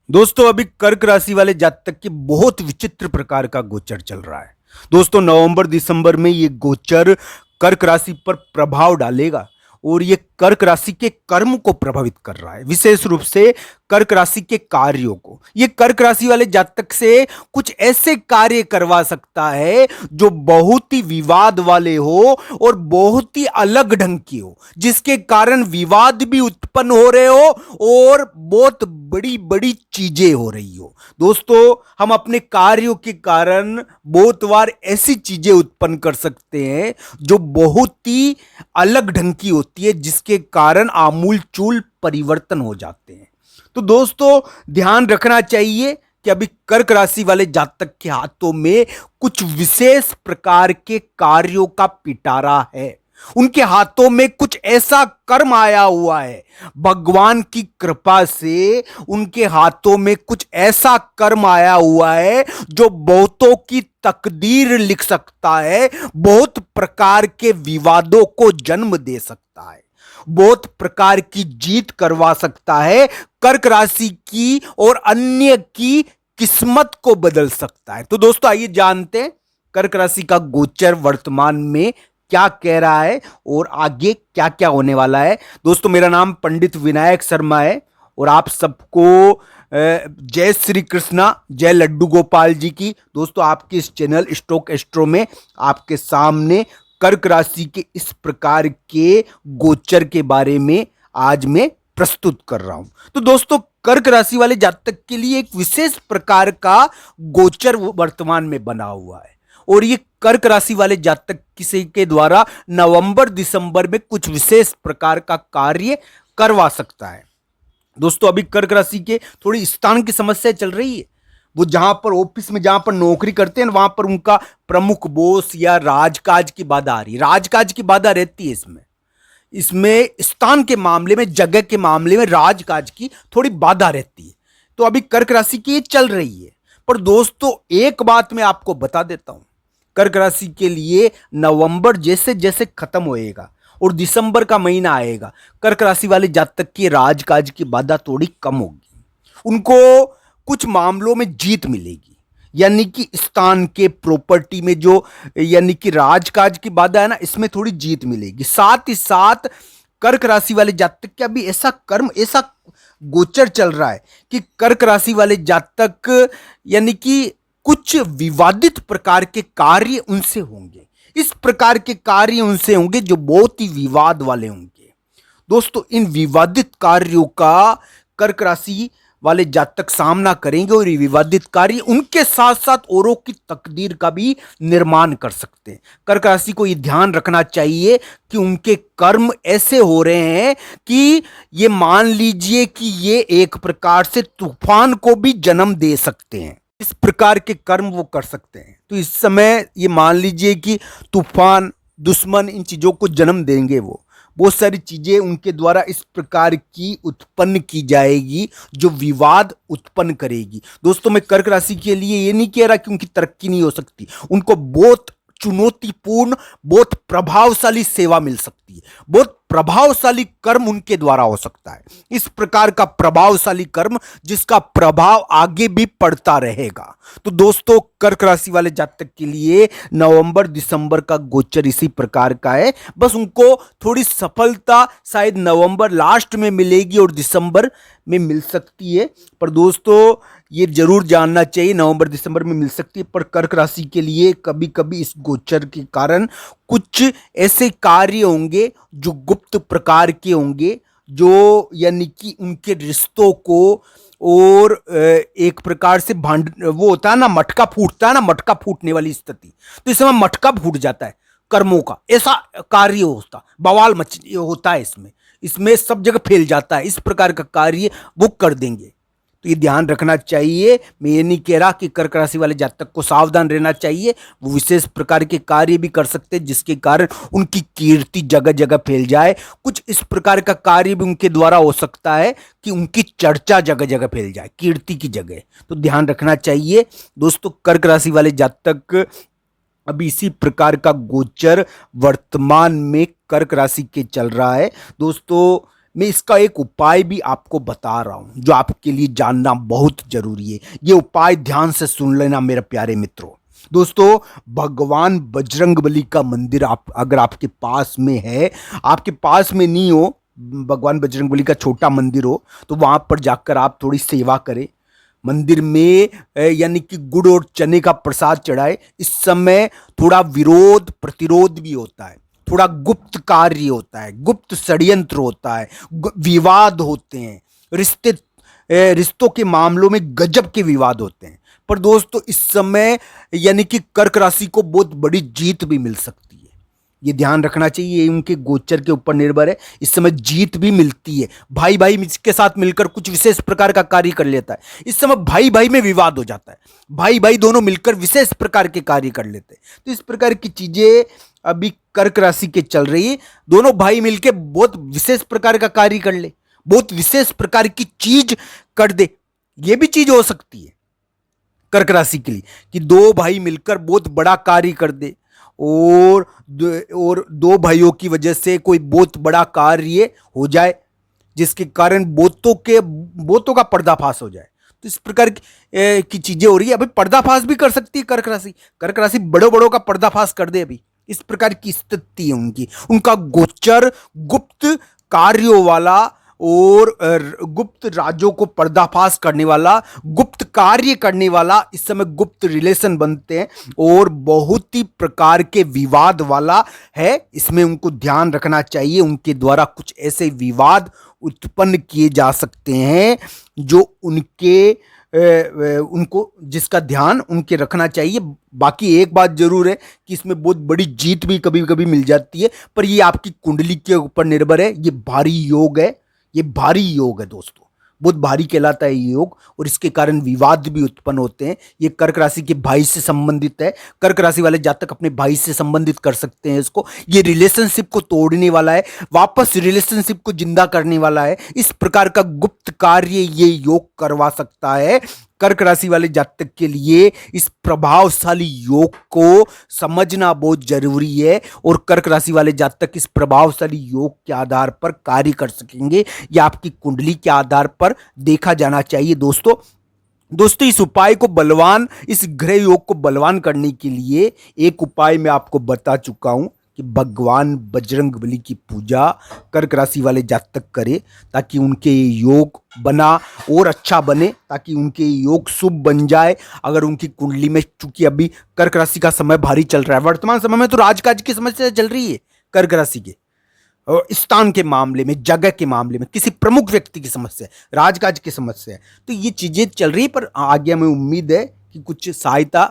दोस्तों अभी कर्क राशि वाले जातक की बहुत विचित्र प्रकार का गोचर चल रहा है। दोस्तों नवंबर दिसंबर में ये गोचर कर्क राशि पर प्रभाव डालेगा और ये कर्क राशि के कर्म को प्रभावित कर रहा है, विशेष रूप से कर्क राशि के कार्यों को। ये कर्क राशि वाले जातक से कुछ ऐसे कार्य करवा सकता है जो बहुत ही विवाद वाले हो और बहुत ही अलग ढंग की हो, जिसके कारण विवाद भी उत्पन्न हो रहे हो और बहुत बड़ी बड़ी चीजें हो रही हो। दोस्तों हम अपने कार्यों के कारण बहुत बार ऐसी चीजें उत्पन्न कर सकते हैं जो बहुत ही अलग ढंग की होती है, जिसके कारण आमूल चूल परिवर्तन हो जाते हैं। तो दोस्तों ध्यान रखना चाहिए कि अभी कर्क राशि वाले जातक के हाथों में कुछ विशेष प्रकार के कार्यों का पिटारा है। उनके हाथों में कुछ ऐसा कर्म आया हुआ है, भगवान की कृपा से उनके हाथों में कुछ ऐसा कर्म आया हुआ है जो बहुतों की तकदीर लिख सकता है, बहुत प्रकार के विवादों को जन्म दे सकता है, बहुत प्रकार की जीत करवा सकता है, कर्क राशि की और अन्य की किस्मत को बदल सकता है। तो दोस्तों आइए जानते हैं कर्क राशि का गोचर वर्तमान में क्या कह रहा है और आगे क्या क्या होने वाला है। दोस्तों मेरा नाम पंडित विनायक शर्मा है और आप सबको जय श्री कृष्णा, जय लड्डू गोपाल जी की। दोस्तों आपके इस चैनल स्टॉक एस्ट्रो में आपके सामने कर्क राशि के इस प्रकार के गोचर के बारे में आज मैं प्रस्तुत कर रहा हूं। तो दोस्तों कर्क राशि वाले जातक के लिए एक विशेष प्रकार का गोचर वर्तमान में बना हुआ है और ये कर्क राशि वाले जातक किसी के द्वारा नवंबर दिसंबर में कुछ विशेष प्रकार का कार्य करवा सकता है। दोस्तों अभी कर्क राशि के थोड़ी स्थान की समस्या चल रही है। वो जहां पर ऑफिस में जहां पर नौकरी करते हैं वहां पर उनका प्रमुख बॉस या राजकाज की बाधा आ रही है, राजकाज की बाधा रहती है। इसमें इसमें स्थान के मामले में, जगह के मामले में राजकाज की थोड़ी बाधा रहती है। तो अभी कर्क राशि की ये चल रही है। पर दोस्तों एक बात मैं आपको बता देता हूं, कर्क राशि के लिए नवंबर जैसे जैसे खत्म होएगा और दिसंबर का महीना आएगा, कर्क राशि वाले जातक की राजकाज की बाधा थोड़ी कम होगी, उनको कुछ मामलों में जीत मिलेगी। यानी कि स्थान के प्रॉपर्टी में जो यानी कि राजकाज की बाधा है ना, इसमें थोड़ी जीत मिलेगी। साथ ही साथ कर्क राशि वाले जातक का भी ऐसा कर्म, ऐसा गोचर चल रहा है कि कर्क राशि वाले जातक यानी कि कुछ विवादित प्रकार के कार्य उनसे होंगे। इस प्रकार के कार्य उनसे होंगे जो बहुत ही विवाद वाले होंगे। दोस्तों इन विवादित कार्यों का कर्क राशि वाले जातक सामना करेंगे और ये विवादित कार्य उनके साथ साथ औरों की तकदीर का भी निर्माण कर सकते हैं। कर्क राशि को ये ध्यान रखना चाहिए कि उनके कर्म ऐसे हो रहे हैं कि ये मान लीजिए कि ये एक प्रकार से तूफान को भी जन्म दे सकते हैं। इस प्रकार के कर्म वो कर सकते हैं। तो इस समय ये मान लीजिए कि तूफान, दुश्मन, इन चीजों को जन्म देंगे। वो बहुत सारी चीजें उनके द्वारा इस प्रकार की उत्पन्न की जाएगी जो विवाद उत्पन्न करेगी। दोस्तों मैं कर्क राशि के लिए ये नहीं कह रहा कि उनकी तरक्की नहीं हो सकती, उनको बहुत चुनौतीपूर्ण, बहुत प्रभावशाली सेवा मिल सकती है, बहुत प्रभावशाली कर्म उनके द्वारा हो सकता है। इस प्रकार का प्रभावशाली कर्म जिसका प्रभाव आगे भी पड़ता रहेगा। तो दोस्तों कर्क राशि वाले जातक के लिए नवंबर दिसंबर का गोचर इसी प्रकार का है। बस उनको थोड़ी सफलता शायद नवंबर लास्ट में मिलेगी और दिसंबर में मिल सकती है। पर दोस्तों ये जरूर जानना चाहिए नवंबर दिसंबर में मिल सकती है, पर कर्क राशि के लिए कभी कभी इस गोचर के कारण कुछ ऐसे कार्य होंगे जो गुप्त प्रकार के होंगे, जो यानी कि उनके रिश्तों को और एक प्रकार से भांड, वो होता है ना मटका फूटता है ना, मटका फूटने वाली स्थिति। तो इस समय मटका फूट जाता है कर्मों का, ऐसा कार्य होता, बवाल मच होता है इसमें, इसमें सब जगह फैल जाता है। इस प्रकार का कार्य वो कर देंगे। तो ये ध्यान रखना चाहिए। मैं ये नहीं कह रहा कि कर्क राशि वाले जातक को सावधान रहना चाहिए, वो विशेष प्रकार के कार्य भी कर सकते हैं जिसके कारण उनकी कीर्ति जगह जगह फैल जाए। कुछ इस प्रकार का कार्य भी उनके द्वारा हो सकता है कि उनकी चर्चा जगह जगह फैल जाए, कीर्ति की जगह। तो ध्यान रखना चाहिए। दोस्तों कर्क राशि वाले जातक अभी इसी प्रकार का गोचर वर्तमान में कर्क राशि के चल रहा है। दोस्तों मैं इसका एक उपाय भी आपको बता रहा हूं जो आपके लिए जानना बहुत जरूरी है। ये उपाय ध्यान से सुन लेना मेरे प्यारे मित्रों। दोस्तों, भगवान बजरंगबली का मंदिर अगर आपके पास में है, आपके पास में नहीं हो, भगवान बजरंगबली का छोटा मंदिर हो, तो वहां पर जाकर आप थोड़ी सेवा करें। मंदिर में यानी कि गुड़ और चने का प्रसाद चढ़ाए। इस समय थोड़ा विरोध प्रतिरोध भी होता है, थोड़ा गुप्त कार्य होता है, गुप्त षड्यंत्र होता है, विवाद होते हैं, रिश्तों के मामलों में गजब के विवाद होते हैं। पर दोस्तों, इस समय यानी कि कर्क राशि को बहुत बड़ी जीत भी मिल सकती है। ये ध्यान रखना चाहिए, ये उनके गोचर के ऊपर निर्भर है। इस समय जीत भी मिलती है। भाई भाई के साथ मिलकर कुछ विशेष प्रकार का कार्य कर लेता है। इस समय भाई भाई में विवाद हो जाता है, भाई भाई दोनों मिलकर विशेष प्रकार के कार्य कर लेते हैं। तो इस प्रकार की चीजें अभी कर्क राशि के चल रही है। दोनों भाई मिलकर बहुत विशेष प्रकार का कार्य कर ले, बहुत विशेष प्रकार की चीज कर दे। ये भी चीज हो सकती है कर्क राशि के लिए कि दो भाई मिलकर बहुत बड़ा कार्य कर दे, और दो भाइयों की वजह से कोई बहुत बड़ा कार्य हो जाए जिसके कारण बोतों का पर्दाफाश हो जाए। तो इस प्रकार की चीजें हो रही है। अभी पर्दाफाश भी कर सकती है कर्क राशि। कर्क राशि बड़ों बड़ों का पर्दाफाश कर दे। अभी इस प्रकार की स्थिति है उनकी। उनका गोचर गुप्त कार्यों वाला और गुप्त राज्यों को पर्दाफाश करने वाला, गुप्त कार्य करने वाला, इस समय गुप्त रिलेशन बनते हैं और बहुत ही प्रकार के विवाद वाला है। इसमें उनको ध्यान रखना चाहिए। उनके द्वारा कुछ ऐसे विवाद उत्पन्न किए जा सकते हैं जो उनको जिसका ध्यान उनके रखना चाहिए। बाकी एक बात जरूर है कि इसमें बहुत बड़ी जीत भी कभी कभी मिल जाती है, पर ये आपकी कुंडली के ऊपर निर्भर है। ये भारी योग है, ये भारी योग है दोस्तों, बहुत भारी कहलाता है ये योग, और इसके कारण विवाद भी उत्पन्न होते हैं। ये कर्क राशि के भाई से संबंधित है। कर्क राशि वाले जातक अपने भाई से संबंधित कर सकते हैं इसको। ये रिलेशनशिप को तोड़ने वाला है, वापस रिलेशनशिप को जिंदा करने वाला है। इस प्रकार का गुप्त कार्य ये योग करवा सकता है। कर्क राशि वाले जातक के लिए इस प्रभावशाली योग को समझना बहुत जरूरी है, और कर्क राशि वाले जातक इस प्रभावशाली योग के आधार पर कार्य कर सकेंगे। या आपकी कुंडली के आधार पर देखा जाना चाहिए दोस्तों, इस उपाय को बलवान, इस ग्रह योग को बलवान करने के लिए एक उपाय मैं आपको बता चुका हूं कि भगवान बजरंगबली की पूजा कर्क राशि वाले जातक करें, ताकि उनके योग बना और अच्छा बने, ताकि उनके योग शुभ बन जाए। अगर उनकी कुंडली में, चूंकि अभी कर्क राशि का समय भारी चल रहा है, वर्तमान समय में तो राजकाज की समस्या चल रही है कर्क राशि के, और स्थान के मामले में, जगह के मामले में, किसी प्रमुख व्यक्ति की समस्या है, राजकाज की समस्या है। तो ये चीजें चल रही है, पर आगे हमें उम्मीद है कि कुछ सहायता